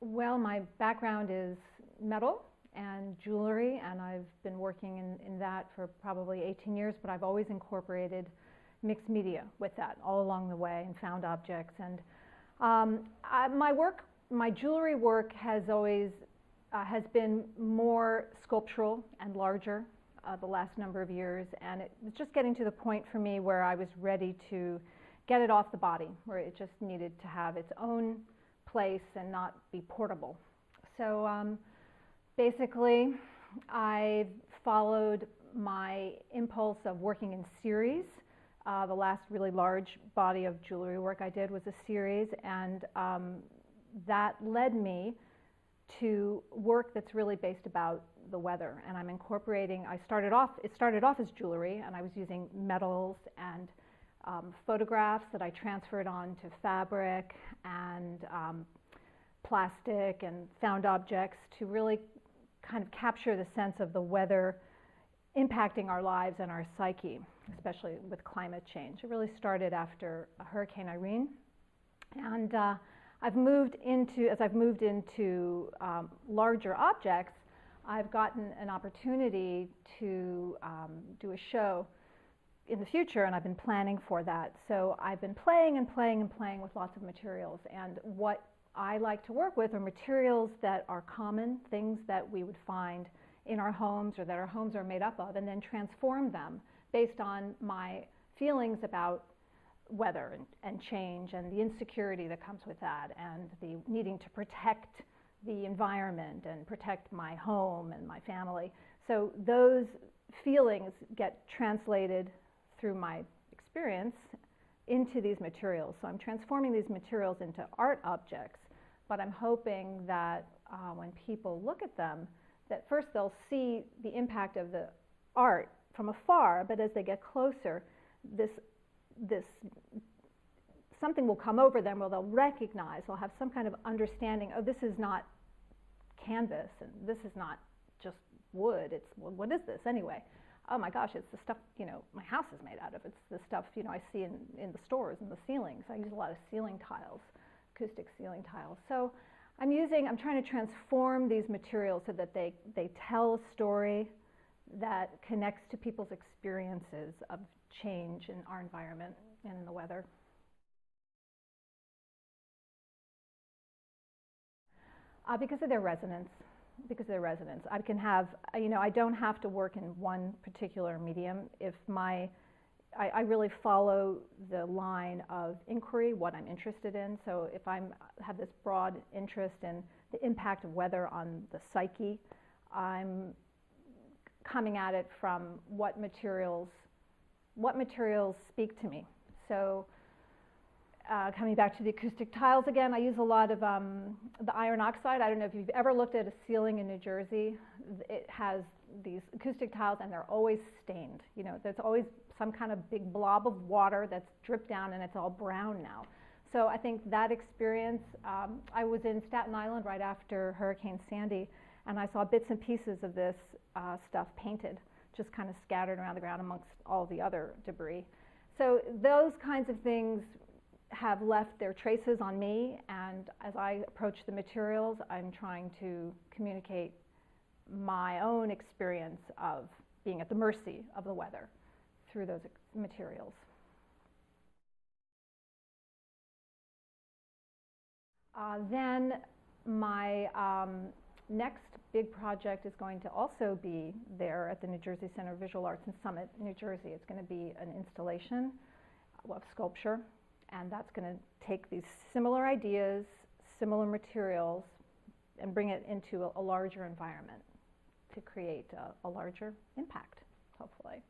Well, my background is metal and jewelry, and I've been working in that for probably 18 years, but I've always incorporated mixed media with that all along the way and found objects. And my jewelry work has always has been more sculptural and larger the last number of years, and it was just getting to the point for me where I was ready to get it off the body, where it just needed to have its own place and not be portable. So basically, I followed my impulse of working in series. The last really large body of jewelry work I did was a series, and that led me to work that's really based about the weather. And I'm incorporating, it started off as jewelry, and I was using metals and photographs that I transferred onto fabric and plastic and found objects to really kind of capture the sense of the weather impacting our lives and our psyche, especially with climate change. It really started after Hurricane Irene, and as I've moved into larger objects, I've gotten an opportunity to do a show in the future, and I've been planning for that. So I've been playing and playing and playing with lots of materials, and what I like to work with are materials that are common, things that we would find in our homes or that our homes are made up of, and then transform them based on my feelings about weather and change and the insecurity that comes with that, and the needing to protect the environment and protect my home and my family. So those feelings get translated through my experience into these materials. So I'm transforming these materials into art objects, but I'm hoping that when people look at them, that first they'll see the impact of the art from afar, but as they get closer, something will come over them where they'll recognize, they'll have some kind of understanding, oh, this is not canvas, and this is not just wood, it's, well, what is this anyway? Oh my gosh, it's the stuff, you know, my house is made out of. It's the stuff, you know, I see in the stores and the ceilings. I use a lot of ceiling tiles, acoustic ceiling tiles. So I'm trying to transform these materials so that they tell a story that connects to people's experiences of change in our environment and in the weather. Because of their resonance. I can have, you know, I don't have to work in one particular medium. If I really follow the line of inquiry, what I'm interested in. So if I have this broad interest in the impact of weather on the psyche, I'm coming at it from what materials speak to me. So coming back to the acoustic tiles again, I use a lot of the iron oxide. I don't know if you've ever looked at a ceiling in New Jersey. It has these acoustic tiles, and they're always stained. You know, there's always some kind of big blob of water that's dripped down, and it's all brown now. So I think that experience, I was in Staten Island right after Hurricane Sandy, and I saw bits and pieces of this stuff painted, just kind of scattered around the ground amongst all the other debris. So those kinds of things have left their traces on me, and as I approach the materials, I'm trying to communicate my own experience of being at the mercy of the weather through those materials. Then my next big project is going to also be there at the New Jersey Center of Visual Arts in Summit, New Jersey. It's going to be an installation of sculpture, and that's going to take these similar ideas, similar materials, and bring it into a larger environment to create a larger impact, hopefully.